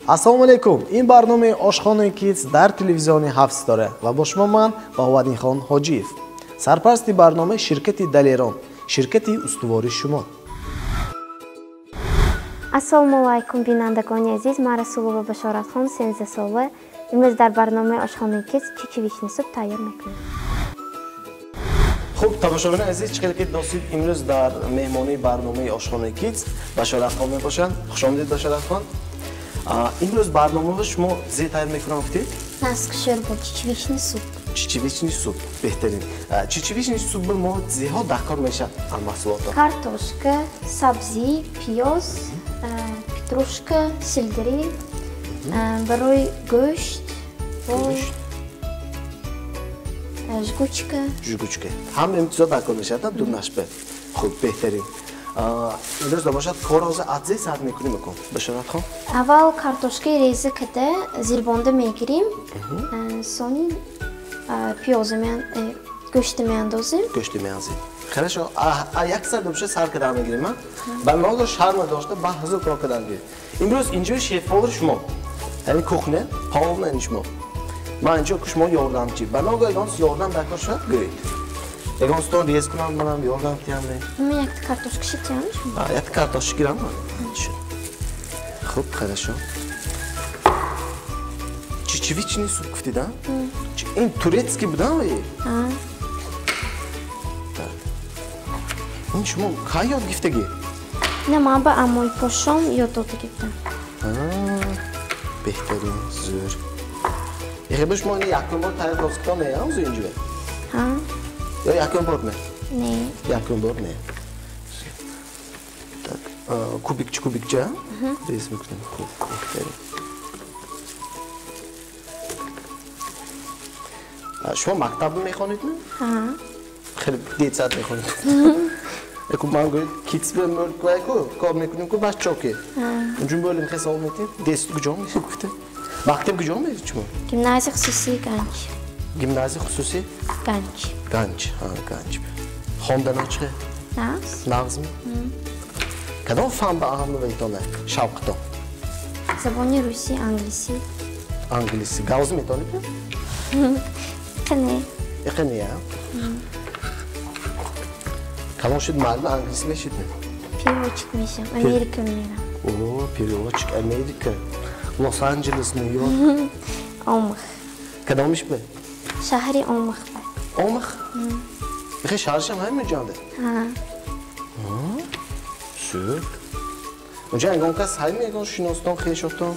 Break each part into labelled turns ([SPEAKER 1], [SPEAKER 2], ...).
[SPEAKER 1] ассалому алайкум. Ин барномаи Ошхонаи Kids дар телевизиони 7 ситора ва бо шумо ман Баҳоваддинхон Ҳоҷиев, сарпарасти барномаи ширкати Далерон, ширкати устувори шумо.
[SPEAKER 2] Ассалому алайкум бинандагони азиз, ман Расулова Башоратхон 13 сола. Имрӯз дар барномаи Ошхонаи Kids чичивични суп тайёр мекунем.
[SPEAKER 1] Хуб, тамошобини азиз, чӣ хеле ки достед имрӯз дар меҳмонии барномаи Ошхонаи Kids Башоратхон мебошанд. Хушомадед Башоратхон. Имрӯз барномаи шумо зе тайёр мекунам гуфтед?
[SPEAKER 2] Наск шӯрбо, чичивични суп.
[SPEAKER 1] Чичивични суп, беҳтарин. Чичивични суп мо зеҳо дар кор мешавад маҳсулото.
[SPEAKER 2] Картошка, сабзӣ, пиёз, петрушка, сельдерей, барои гӯшт, жгучка. Жгучка.
[SPEAKER 1] Ҳама имтизо дар кор мешавад, дунашбе. Хуб, беҳтарин. Имрӯз бошад кор ҳозир аз зе сар мекунем мекун. Башоратхон.
[SPEAKER 2] Аввал картошкаи реза када зирбонда мегирем. Сони пиёза гӯшта меандозем.
[SPEAKER 1] Гӯшта меандозем. Хорошо. Як сар добша сар кадан мегирем, а? Ба ноҳо шарма дошта ба ҳазор кор кадан гирем. Имрӯз инҷои шефовар шумо. Яъни кухня, павловна шумо. Ман инҷо ки шумо ёрдамчӣ. Ба ноҳо ягон ёрдам дар кор шуд, гӯед. Ягон стон рез кунам, манам ёрдам киям.
[SPEAKER 2] Ман якта картошка шитям шумо.
[SPEAKER 1] Якта картошка гирам. Хуб, хорошо. Чичивични суп гуфтед, а? Ин турецкий будан вай? Ин шумо кай ёд гифтаги?
[SPEAKER 2] Не, ман ба аммои пошом ёд дода гифтам.
[SPEAKER 1] Беҳтарин, зӯр. Ехе шумо ин якум бор тайёр досткон меям зӯ инҷо? Ё якум бор не?
[SPEAKER 2] Не.
[SPEAKER 1] Якум бор не. Так, кубикча? Рез мекунем. Хуб, беҳтарин. Шумо мактаб мехонидми? Хеле детсад мехонид. Эку ман гӯед китсбе мӯрквайку кор мекунем ку баччоке. Унҷун бӯлим хесоб метем. Дест куҷо меши гуфте? Мактаб куҷо меши шумо?
[SPEAKER 2] Гимназия хусусии Ганҷ.
[SPEAKER 1] Гимназия хусусии?
[SPEAKER 2] Ганҷ.
[SPEAKER 1] Ганҷ, Ганҷ. Хондано чиқе?
[SPEAKER 2] Нағз.
[SPEAKER 1] Нағзми? Кадом фан ба аҳамиятона шавқитон?
[SPEAKER 2] Забони русӣ, англисӣ.
[SPEAKER 1] Англисӣ. Гавз метонед?
[SPEAKER 2] Қане.
[SPEAKER 1] Иқане я? Калон шуд маълуми англисӣ мешидме?
[SPEAKER 2] Переводчик мешам. Америка мерам.
[SPEAKER 1] О, переводчик Америка. Лос-Анҷелес, Нью-Йорк.
[SPEAKER 2] Омах.
[SPEAKER 1] Кадомиш бе?
[SPEAKER 2] Шаҳри Омах ба.
[SPEAKER 1] Омах? Ихе шаҳршам ҳамин ҷонда? Сӯр. Унҷа ягон кас ҳайми ягон шиностон, хешотон?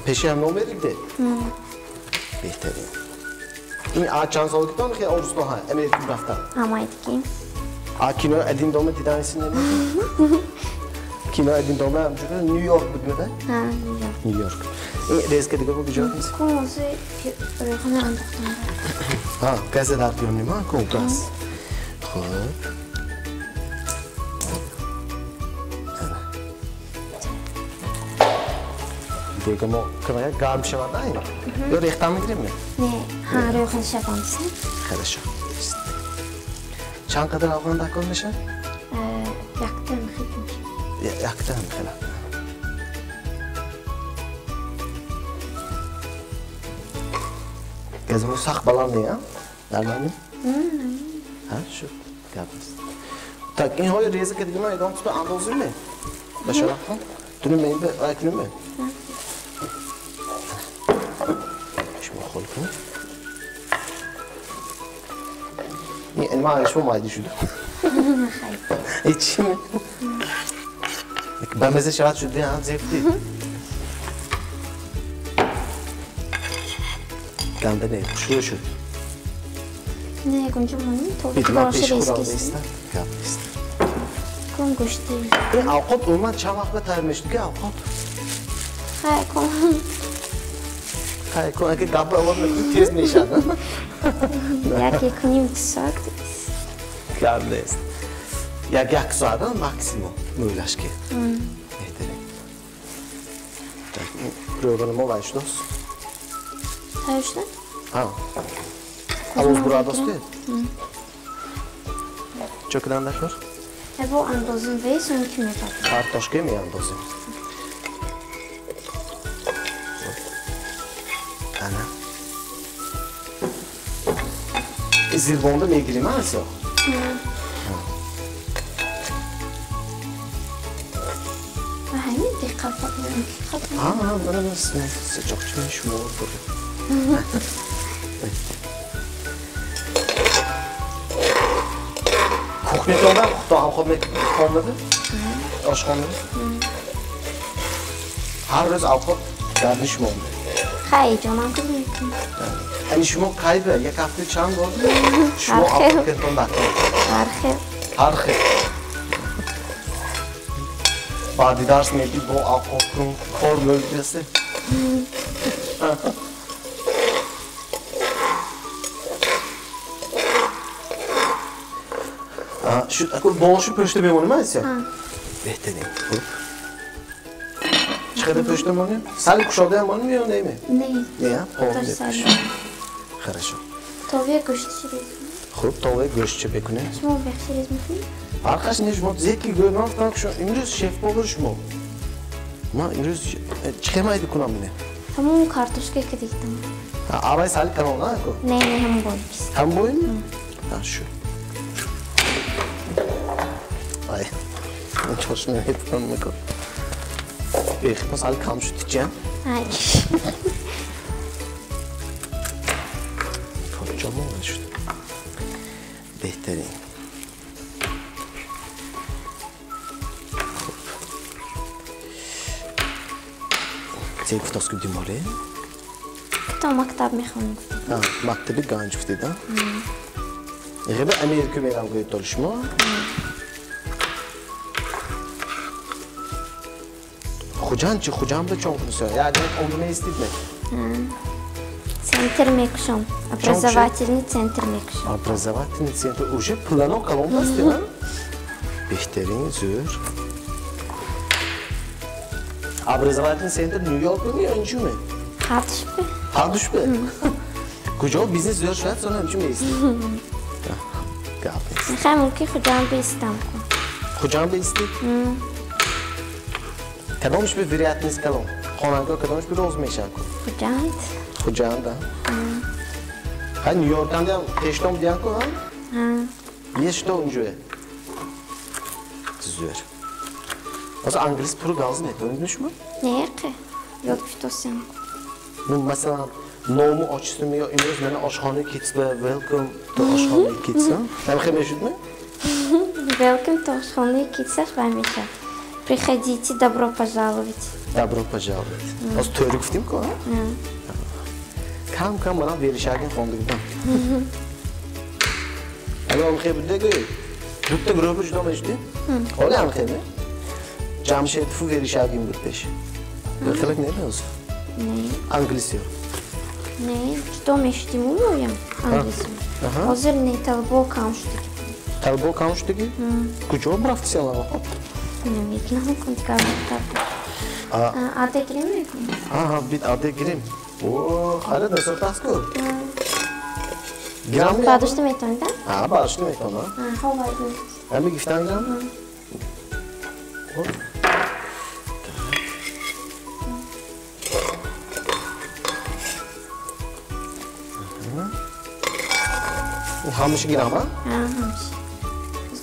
[SPEAKER 1] Пеши ҳам номериде? Беҳтарин. ин чанд соли китон хе орусто ҳай Америка рафта?
[SPEAKER 2] Ҳамаи дигим.
[SPEAKER 1] Кинои Адин дома диданси немед? Кинои Адин дома ҳамҷур Нью-Йорк буд меда?
[SPEAKER 2] Нью-Йорк.
[SPEAKER 1] Нью-Йорк. Ин резка дигар бо биҷоят нест?
[SPEAKER 2] Кун ҳозир рӯйхона андохтам.
[SPEAKER 1] Газа дар биёрем, кун газ. Хуб. Дега мо куная гарм шавад айн? Ё рехта мегирем не?
[SPEAKER 2] Не, рӯйхона шабамса.
[SPEAKER 1] Хорошо. Чанд қадар афғон дар кор мешавад?
[SPEAKER 2] Яктан хеле.
[SPEAKER 1] Яктан хеле. Газмо сахт баланд не, а? Нормально? Шуд. Гап аст. Так, инҳои реза ки дигар ягон қисма андозем не? Башоратхон? Тунем ин бе айкунем бе? Шумо хол кун. ин ман шумо майда шуда. Ҳечи не? Ба меза шавад шуди, ҳам зефти. Ганда не, хушрӯ шуд.
[SPEAKER 2] Не, ягонҷо монӣ то
[SPEAKER 1] битман пеш хӯрам неста. Гап нест.
[SPEAKER 2] Кун гӯшти.
[SPEAKER 1] Ин авқот умуман чанд вақт тайёр мешуд ки авқот?
[SPEAKER 2] Хай кун.
[SPEAKER 1] Хай кун, аки гап аввал тез мешад.
[SPEAKER 2] Яке куним соат.
[SPEAKER 1] Гап нест. Як соат максимум мӯйлашки. Беҳтарин. Так, рӯғани мо вай шудас?
[SPEAKER 2] Тайёр шуда?
[SPEAKER 1] Алоз бурадостед? Чо кидан дар кор?
[SPEAKER 2] Бо андозим вей, сон ки мепад.
[SPEAKER 1] Картошка меандозем. زیربانده میگیریم هست
[SPEAKER 2] همین دقیقه
[SPEAKER 1] من سجاق چون شما کوخنیتون تا هم خود میکنده آشخانه هر روز اوقات دردش مونده
[SPEAKER 2] خیلی جانم که میکنم
[SPEAKER 1] یعنی شما قیبه یک هفته چند بار شما اوقات کردن بطور هر خیل بعدی درس میدی با اوقات کن کار میرسه شد اکل باشو پشت بمونیم هست بهترین چقدر پشت بمونیم؟ سال کشاده همونیم یا نیمه؟ نه پاهم بپش خرشو
[SPEAKER 2] تاویه گوشت چی
[SPEAKER 1] خوب تاویه گوشت چه بکنه؟
[SPEAKER 2] شما بخشی ریز میکنی؟
[SPEAKER 1] برخش نیست ما زیکی گویم رفتم که امروز شف باور شما ما امروز چه مایدی کنم اینه؟
[SPEAKER 2] همون کارتوشکه که دیگتم
[SPEAKER 1] آبای سالی کنم نه اکو؟
[SPEAKER 2] نه همون باییست
[SPEAKER 1] هم باییم؟ شو آی من چاش نمیتونم میکن بیخی پس حال کم شدی جم؟
[SPEAKER 2] آی
[SPEAKER 1] کجا موقع شد بهترین چه گفتاس کردیم باره؟
[SPEAKER 2] تا مکتب میخونم
[SPEAKER 1] مکتبی گنج گفتیدم؟ غیبه امریکا میرم گوید دارشما؟ خوجان چی؟ خوجان به چون کنسیون؟ یعنی اون میستید نه؟
[SPEAKER 2] Центр میکشم образовательный центр میکشم
[SPEAKER 1] образовательный центр уже плано колонбасти نه؟ بهترین زور образовательный центр نیویورک بود یا اینجومه؟ هردوشبه کجا بیزنس زور شد سانه همچون میستی؟ گاب نیست
[SPEAKER 2] میخوایم که خودم بیستم کن
[SPEAKER 1] خودم بیستید؟ کدامش به وریت نیست کدام؟ خاننگاه کدامش به روز میشه کن؟ خودم ده؟ های نیویورک هم دیم تشتام دیان کن هم؟ یه شتا اونجوه زور واسه انگلیس پرو گاز نتونید شما؟
[SPEAKER 2] نه که یاد بیشتاسیم
[SPEAKER 1] مثلا نامو آچستم یا این روز من آشخانه کیتس به ویلکم تو آشخانه کیتس هم خیلی میشود می؟
[SPEAKER 2] Welcome to Ашханы Kids с вами сейчас. Приходите, добро пожаловать.
[SPEAKER 1] Добро пожаловать. Az törü gفتیم که؟ کم کم منم ویرشاگین خونده گفتم. اگه هم خیلی بوده گوی دوتا گروه جدا میشدی؟ حالی هم خیلی؟ جمشید فو ویرشاگین بود پیش. خیلی نمیاز؟
[SPEAKER 2] نه.
[SPEAKER 1] انگلیسی ها؟
[SPEAKER 2] نه. جدا میشدیم اونویم انگلیسی. حاضر نه طلبو کم شدی.
[SPEAKER 1] طلبو کم شدی؟ کجا برفتی سیالا آقا؟
[SPEAKER 2] نمیدونم کنید کار میکردم. آده گریم میکنم.
[SPEAKER 1] آها بیت آده گریم. اوه خاله دستور پس کن. گرام میاد؟
[SPEAKER 2] برداشته میتونید؟
[SPEAKER 1] برداشته میتونم.
[SPEAKER 2] ها باید
[SPEAKER 1] همه گفتن گرام؟ همشه گرام ها؟
[SPEAKER 2] همشه.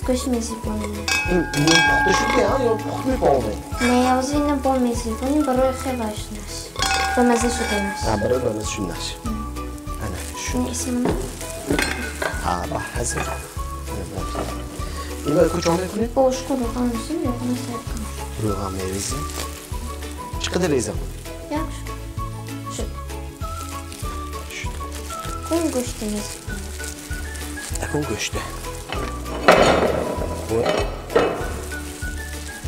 [SPEAKER 2] گوش میزیبونیم.
[SPEAKER 1] این پخته شده یا پخت میپاومه؟
[SPEAKER 2] نه از این با میزیبونیم برای خیلی نش. به مزه شده نش.
[SPEAKER 1] برای به مزه شده نش.
[SPEAKER 2] این اسمونه؟
[SPEAKER 1] با حضر. این باید کجا میکنی؟
[SPEAKER 2] باشکو روغن میزیم یا کنه سرکن.
[SPEAKER 1] روغن میریزیم. چقدر ریزم؟
[SPEAKER 2] یک شد. کن گوشت میزیبونیم.
[SPEAKER 1] اکن گوشته.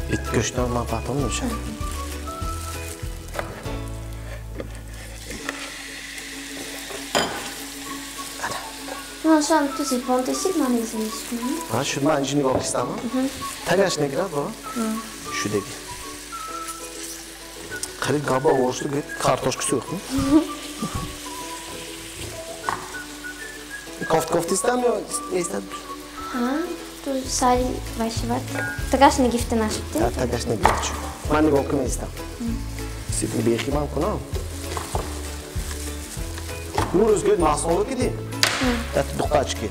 [SPEAKER 1] ایت گوشته من پاپام نمیشه.
[SPEAKER 2] من شام تو زیبان داشتید من ایزمیش کنم.
[SPEAKER 1] شد من اینجا نگاه کستم تگرش نگرد با؟ شده گی خیلی گابا ورشتو گید کارتوشک سوخ کافت استم یا ایستد؟
[SPEAKER 2] تو ساری باشه باید تگرش نگیفته نشدی؟
[SPEAKER 1] تگرش نگیفته شد من نگاه کنم ایستم سیدی بیخی من کنم نور روز گید محصول رو کدی Dati duqachki.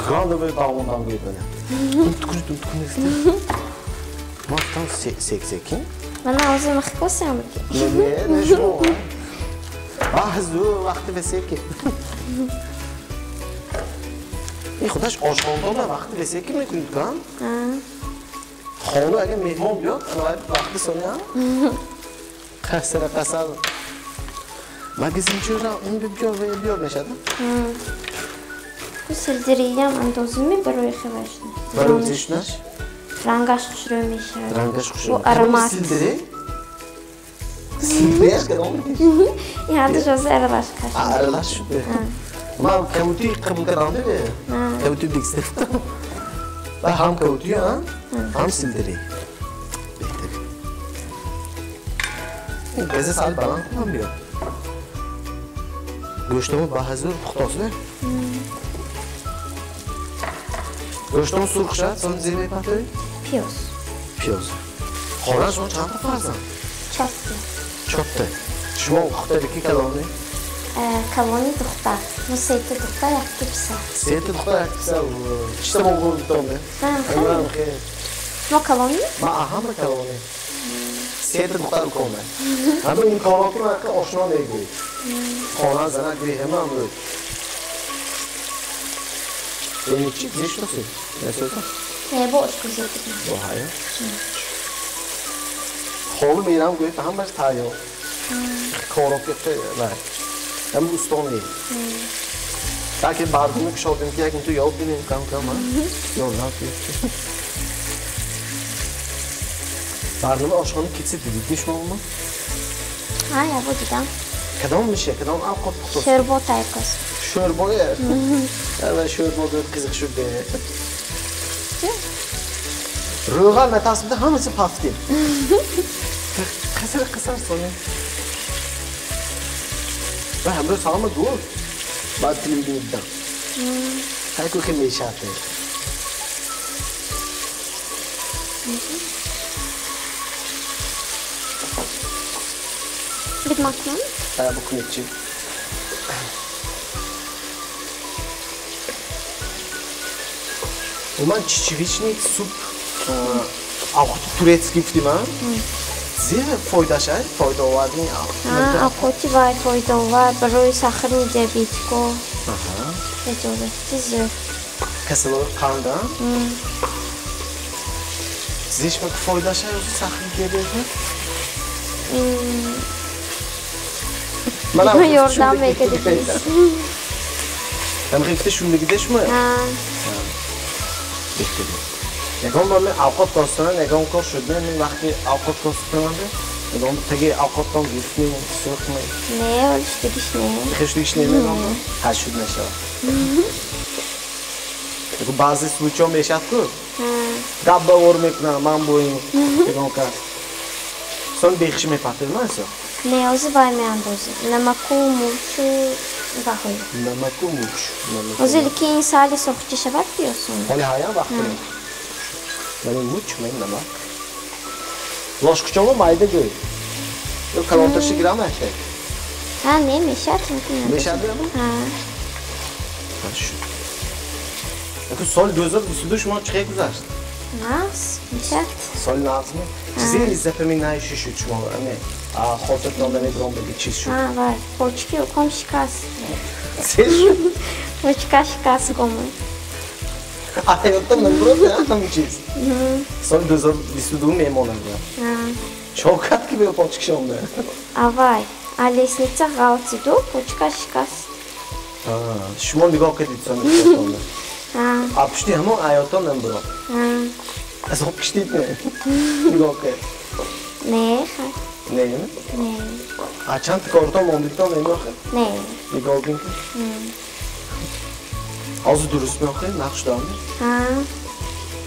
[SPEAKER 1] Grande böyle bağımdan böyle. Unutkunuzdu. Baktan seksekin.
[SPEAKER 2] Bana uzun mahkusu mu ki?
[SPEAKER 1] Ne şu? Bazı vakti ve sekin. Xudosh oshxonada vaqti bersak kim kunkan? Xona agar mehmon yo'q, ana vaqti so'rayam. Qasra qasal. Magazinchilar uni biyor nashadi.
[SPEAKER 2] Bu sildiriyam andozimi biroy xavashni.
[SPEAKER 1] Biroy zishnash.
[SPEAKER 2] Rangash xushromish.
[SPEAKER 1] Rangash xushromish.
[SPEAKER 2] Bu aromat.
[SPEAKER 1] Sildiri. Sildirish kadar.
[SPEAKER 2] Yani joze aralash qash.
[SPEAKER 1] Aralash. Ma kavuti qabul qiladi. Kavuti dikster. Va ham kavuti, ham sildiri. Gazet sal baland ham biyor. Go'shtimiz bahazur puxtosida. Go'shtimiz surxsha, so'ng zemek patoy.
[SPEAKER 2] Piyoz.
[SPEAKER 1] Piyoz. Xo'rak so'ng chaqib farzand.
[SPEAKER 2] Chopdi.
[SPEAKER 1] Chopdi. Shimo Xitoydagi kalonni.
[SPEAKER 2] Kalonni duxta. Musayta duxta yakki pisa.
[SPEAKER 1] Seti duxta yakki pisa. Chista bo'lib tomdi.
[SPEAKER 2] Ha, ma kalonni?
[SPEAKER 1] Ma ahama kalonni. Seti duxta ukome. Hamma imkoniyati marqa oshno deydi. Xona zana grehma bu. Yeni çık ziş nasıl? Ne söylüyorsun?
[SPEAKER 2] Boş kuzeydi.
[SPEAKER 1] Bu hayır. Xolu meram go'y hamma tayo. Korok etdi va ham ustoni. Balki bardimni kushodim ki yakin tu yo'l binin kankama. Yo'llar ketdi. Bardimni oshxona ketsa bitmishmi?
[SPEAKER 2] Ha, ya bu dedim.
[SPEAKER 1] Kadonmish, kadon alqot puxtos.
[SPEAKER 2] Şorbo tayqos.
[SPEAKER 1] Şorbo ya. Evet şorboda qiziq shurda. Ro'g'al matasida hammasi pastki. Qasar so'ng. Va hamro salama go'l. Bad tilingda. Hay ko'k meshati.
[SPEAKER 2] Bitmakmi?
[SPEAKER 1] Ha, bu kunetçi. Uman чечевичный суп. Avxuti turetskiy deyman. Zero foydashay, foyda olading.
[SPEAKER 2] Ha, avxuti vay foyda var. Biroy saxru debitko.
[SPEAKER 1] Aha.
[SPEAKER 2] Ejole. Tizir.
[SPEAKER 1] Kasalor qanda. Zish mi foydashay o'zi saxru debitmi? Mana
[SPEAKER 2] yordam bekledik.
[SPEAKER 1] Hem hafta shunday gidishmi?
[SPEAKER 2] Ha.
[SPEAKER 1] Bekledim. Nagam men ovqat ko'rsataman, nagam ko'r shunda men vaqtga ovqat ko'rsataman. Nagam tagi ovqatdan yutmay, so'qmay.
[SPEAKER 2] Ne olishdi ishni?
[SPEAKER 1] Xishlik ishlayman. Ha shunday shu. Bu ba'zi случаев yashab-ku. Dabba o'rmakna, men bo'yim. Nagam ka. Son bexishmay patilmaysan.
[SPEAKER 2] Ne o'zi baymi andozi. Namaku muchu bahoy.
[SPEAKER 1] Namaku muchu.
[SPEAKER 2] O'zi keyin sali so'qchi shabat diyorsun.
[SPEAKER 1] Hali haya vaqti. Benim much men nima? Loshkuchoma mayda go'y. Yo kalontirshi gram aytay.
[SPEAKER 2] Ha, ne meshat mumkin.
[SPEAKER 1] Meshatmi?
[SPEAKER 2] Ha.
[SPEAKER 1] Shu. Aku sol gözür üstüde şu an çıkaya güzel.
[SPEAKER 2] Nas, meshat.
[SPEAKER 1] Sol nazmi. Sizin izlepemin şu şu mu? Hani xotirdan ne gromda geçiş şu.
[SPEAKER 2] Ha, var. Počki kom şikas.
[SPEAKER 1] Sen şu.
[SPEAKER 2] Počka şikas komu.
[SPEAKER 1] Hayatım ne burası ya tam çiz. Sol gözür üstüde memnun oldum.
[SPEAKER 2] Ha.
[SPEAKER 1] Şokat gibi počki şomda.
[SPEAKER 2] Avay. A lesnica gautsidu, počka şikas.
[SPEAKER 1] Ha, şuman nigah keditsan.
[SPEAKER 2] Ha.
[SPEAKER 1] Apıştı ama hayatım ne burası.
[SPEAKER 2] Ha.
[SPEAKER 1] Az hopkişti mi? Nigah ked.
[SPEAKER 2] Ne?
[SPEAKER 1] Ne mi?
[SPEAKER 2] Ne?
[SPEAKER 1] Açan tıkordan mondiktan ne mi?
[SPEAKER 2] Ne?
[SPEAKER 1] Nigah gün. Az dürüst mü okuyayım? Nakşdan mı?
[SPEAKER 2] Ha.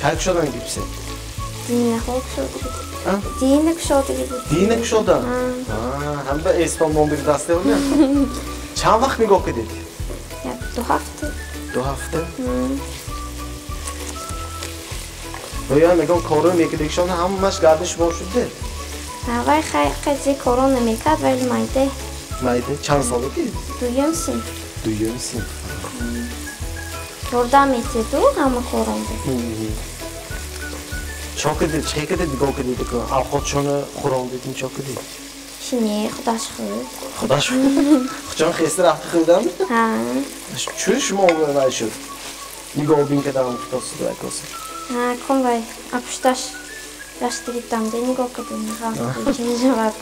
[SPEAKER 1] Kaç şodan gibisi?
[SPEAKER 2] Dine hokşodu.
[SPEAKER 1] Ha?
[SPEAKER 2] Dine kuşodu gibi.
[SPEAKER 1] Dine şodan? Ha. Hem de İstanbul'dan bir ders değil mi? Çan vakit nigah kedik?
[SPEAKER 2] Ya, 2 hafta.
[SPEAKER 1] 2 hafta. Böyle nigah korum yekedik şona hammaş gardiş boşudu.
[SPEAKER 2] Ha, vay xayqi korona mekat verilmaydi.
[SPEAKER 1] Maydı, çan salı ki?
[SPEAKER 2] Duyumsun.
[SPEAKER 1] Duyuyor musun?
[SPEAKER 2] Yordam etedi ama korondu.
[SPEAKER 1] Çok idi, çek idi, digok idi. Alkotçonu korondu dedim çok idi.
[SPEAKER 2] Şimdi xudosh xud.
[SPEAKER 1] Xudosh. Xudosh xestir axtı xildan.
[SPEAKER 2] Ha.
[SPEAKER 1] Çüş mü olur ben şu? Digok bin kadar mı tutuyorsun da kosun?
[SPEAKER 2] Ha, konvay. Apıştaş. Yaşlı tam deni gokadım. Ha, ikinci cevap.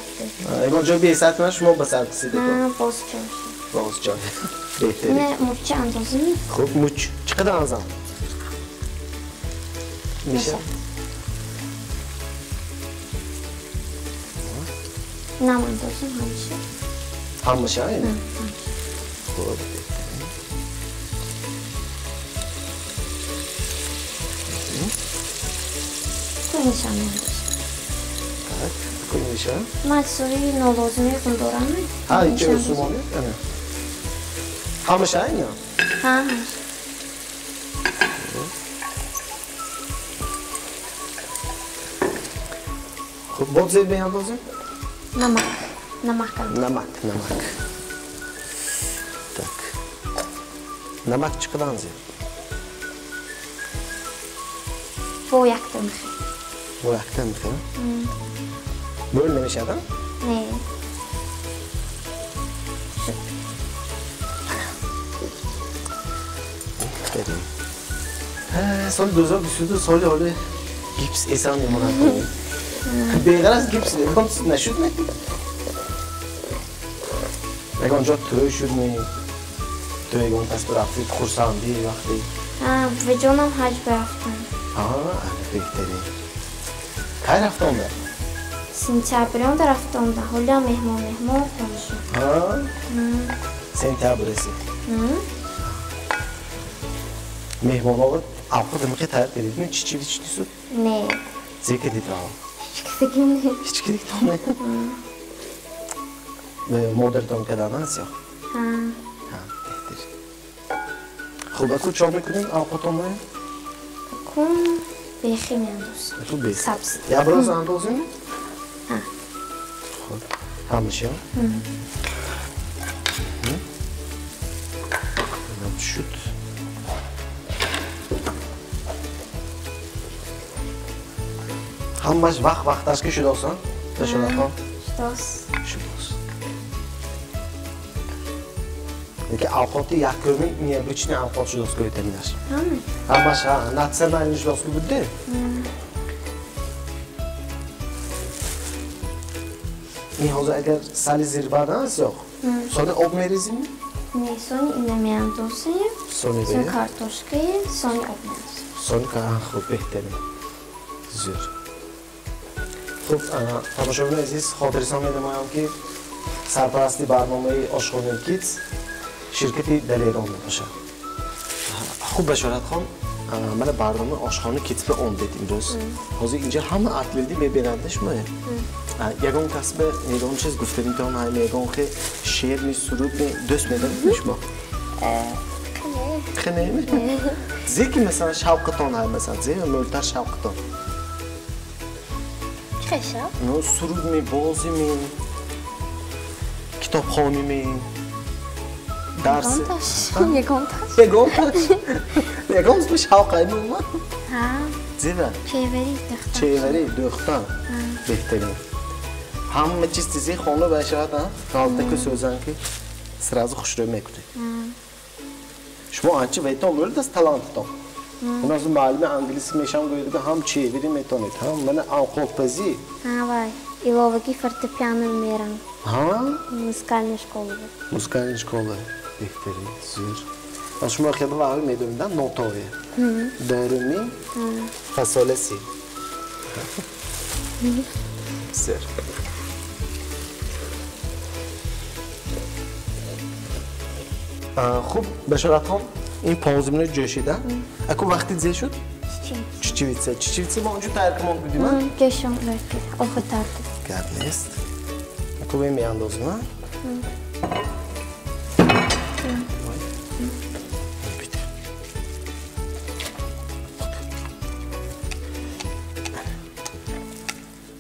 [SPEAKER 1] Eğer çok bir saat var şu mu basar kısı dedi.
[SPEAKER 2] Ha, boz çalışıyor.
[SPEAKER 1] Boz çok. Beter.
[SPEAKER 2] Ne mutçu andozu mu?
[SPEAKER 1] Çok muç. Çıkadı azam. Mişe.
[SPEAKER 2] Nam andozu hamışı.
[SPEAKER 1] Hamış ha yine. Doğru.
[SPEAKER 2] Koymuş andozu.
[SPEAKER 1] Evet. Koymuş ha.
[SPEAKER 2] Maç soruyu nolozunu kundura mı?
[SPEAKER 1] Ha, içiyorsun onu. Evet. Hamış ha yine.
[SPEAKER 2] Ha.
[SPEAKER 1] बहुत zev beyan olsun.
[SPEAKER 2] Namak. Namak kaldı.
[SPEAKER 1] Namak. Tak. Namak çıkıdan zev.
[SPEAKER 2] Bu yaktım.
[SPEAKER 1] Bu yaktan mı? Bölmemiş adam.
[SPEAKER 2] Ne?
[SPEAKER 1] Dedim. Sonra doza bir sürü sonra öyle gips esan numara. Beyler gips dedim. Ne şut ne? Egon çok töy şut ne? Töy egon tas bir hafta kursan diye vakti.
[SPEAKER 2] Ha, ve canım hac bıraktım.
[SPEAKER 1] Behteri. Kaç hafta onda?
[SPEAKER 2] Sentyabr haftamda hala mehmon konuşuyor.
[SPEAKER 1] Sentyabresi. Mehmon olup avqadım ki tarif edildim. Çiçeği süt.
[SPEAKER 2] Ne?
[SPEAKER 1] Zevk edildi ağam.
[SPEAKER 2] Hiç
[SPEAKER 1] Hiç gerek olmuyor. Modern kadar nasıl yok?
[SPEAKER 2] Ha.
[SPEAKER 1] Behteri. Xuba ku çok mikrodun avqat olmuyor.
[SPEAKER 2] Kun bexi mendoz.
[SPEAKER 1] Çok behteri.
[SPEAKER 2] Sabs.
[SPEAKER 1] Ya biraz anda olsun mu?
[SPEAKER 2] Ha.
[SPEAKER 1] Hamış ya. Şut. Hambaş vaqt taşkı şut olsun. Taşın atam.
[SPEAKER 2] Ştos.
[SPEAKER 1] Şut olsun. Peki avqatı yakırmın niye bütçünü avqat şut olsun götürürler.
[SPEAKER 2] Ha mı?
[SPEAKER 1] Hambaş ha, natsiyonalni şut olsun bu değil. Hozir agar sali zirvardan yo'q. Sonra obmerizm mi?
[SPEAKER 2] Ne? Son inemeyen dosyayı.
[SPEAKER 1] Sonra
[SPEAKER 2] Son kartoshkayı. Son obmez.
[SPEAKER 1] Sonra خوب بهتره. زور. خب تماشاگران عزیز خاطرتان می‌دهم که سرپرستی برنامه آشخانه کیتز شرکتی در ایران باشه. خوب بشارت خان من برنامه آشخانه کیتز به اون دیدیم روز. حاضر اینجا همه اطلاعی ببرندش میه. یگان کسب ایران چیز گفته میتونم همین یگان که شعر می سرود می دوست می‌دارید ما. خنه می؟ زیکی مثلا شوقتان های مثلا زی مولتر شوقتان.
[SPEAKER 2] Xeşab.
[SPEAKER 1] نو سرود می بازی می کتابخوانی می درس.
[SPEAKER 2] Yegontaş.
[SPEAKER 1] یگان به شوقای ما.
[SPEAKER 2] Ha.
[SPEAKER 1] زیبا.
[SPEAKER 2] Çeviri dıxtan.
[SPEAKER 1] چهوری دختان بهترین. همه چیز چیزی خانه باشد ها. حالت که سوزن که سرازو خوش رو میکنه. شما آنچه ویتون مورد از تالانتتون. اون از معلم انگلیسی میشم گوید که هم چهوری میتونید هم من آنخوب پزی.
[SPEAKER 2] Ha vay. İlovaki fortepiano meram.
[SPEAKER 1] ها؟
[SPEAKER 2] Muzikальная школа.
[SPEAKER 1] موسیقی شکوله بهترین زیر. شما خیلی واقعی میدونید نوتاوی. دارمی فاصله‌سی. زیر. خوب بشارت هم این 5 minut جوشیده. اکو وقتی زی شد؟
[SPEAKER 2] Çiçeği.
[SPEAKER 1] چیچیویتسه ما اونجا ترکمان بودیم.
[SPEAKER 2] Geçen belki. Okutardı.
[SPEAKER 1] گرد اکو بیم میاندازیم ها.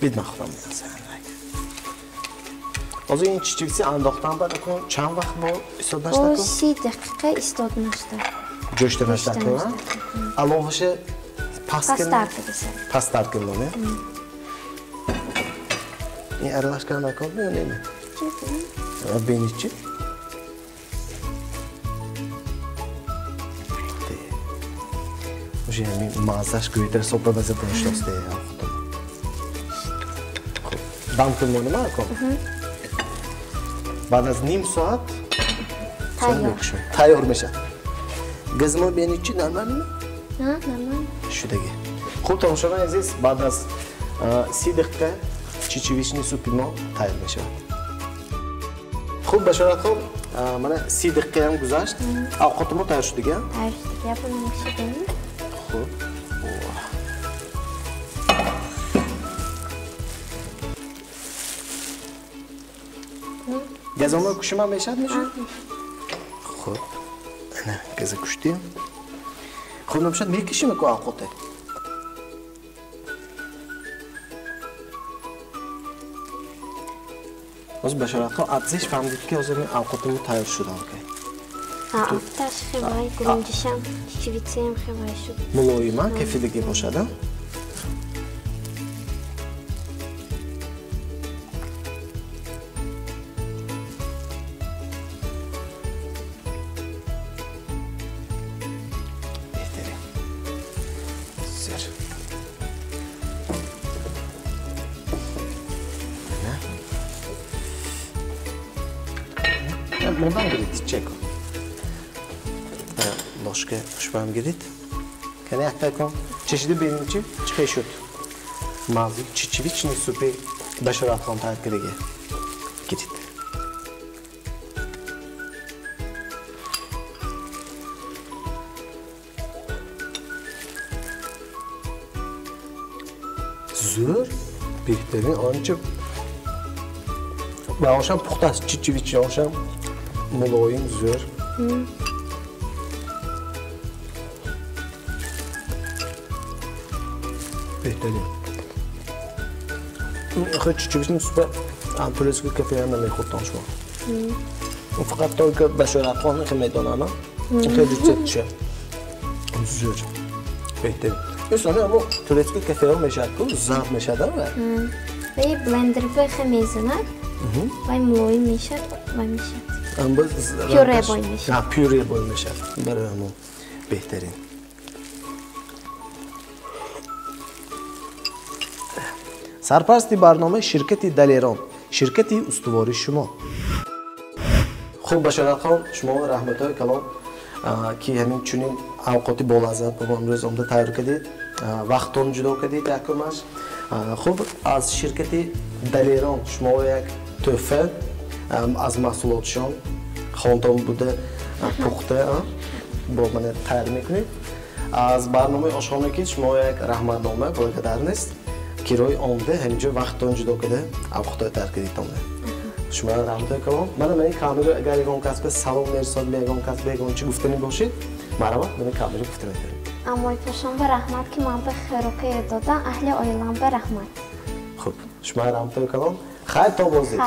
[SPEAKER 1] بید من خودم میدن سرنگ Hozir این chichivisi andoktan بعد کن چند وقت با استفاده
[SPEAKER 2] او
[SPEAKER 1] نشد
[SPEAKER 2] 30 دقیقه استفاده
[SPEAKER 1] جوشته نشد کن علاوهش
[SPEAKER 2] پس ترک بسه
[SPEAKER 1] پس ترک کنه این ارلاش کردن کن نه نه بینی چی Уже ми мазаш гуйтер сопра базе пунштосте авто. Хоб, дам кун моне мако. Баъд аз ним соат тайёр мешад. Газмо бени чи нормально?
[SPEAKER 2] نه نرمال
[SPEAKER 1] شدگی. خوب тамошобин азиз, баъд аз 30 дақиқа чичивични супи мо тайёр мешавад. Хуб башоратхоб, мана 30 дақиқаам гузашт. Авқоти мо тайёр шудага?
[SPEAKER 2] تایید شده یا bunu میشکنیم
[SPEAKER 1] خوب. گازمو کشیم میشد میشه؟ خوب. نه گاز کشتیم. خوب نمیشد میکشیم که آقوته. از بشارت ها ابزش فهمیدید که از این آقوتمون تیار شده که.
[SPEAKER 2] آفتش خیلی گرونجشم چیویتی هم خیلی شد
[SPEAKER 1] ملایمه کفیدگی باشد. Bundan girit, çek. Ложка шпам гирит. Кане яктайкон чешиди биринчи чиқай шуд. Мази чичивични супи башаратхон тайкириге гирит. Зур бехтерин анча ва ошам пухтас чичивичи ошам мулоим зур. بهترین خود چیزی سوپر آمپولش که کافه نمی خودتان شما فقط تو که بشارت خانه که میدانم خیلی زیاد شه زور بهترین مثلا اما تولید که کافه ها میشد که زرد میشد و
[SPEAKER 2] به بلندر به خمیزنه و ملوی میشد و میشد پیوره بای میشد
[SPEAKER 1] پیوره بای میشد برای همون بهترین سرپرستی برنامه شرکتی دلیران شرکتی استواری شما خوب بشارت خان شما رحمت های کلام که همین چنین اوقاتی بالعزت با امروز آمده تیار کردید وقتون جدا کردید یکمش خوب از شرکتی دلیران شما یک تحفه از محصولاتشان خواندان بوده پخته با من تیار میکنید از برنامه آشخانگی شما یک رحمتنامه благодарность کیروی آمده همینجا وقتون جدا کرده اوقات ترکیدید آمده شما رحمت کنم من کاملا اگر یکم کس به سلام میرساد میگم کس بگم چی گفتنی باشید مرحبا من کاملا گفتنی دارم
[SPEAKER 2] اما پشم به رحمت که من به خیروکه دادم اهل آیلان به رحمت
[SPEAKER 1] خوب شما رحمت کنم خیر تا بازی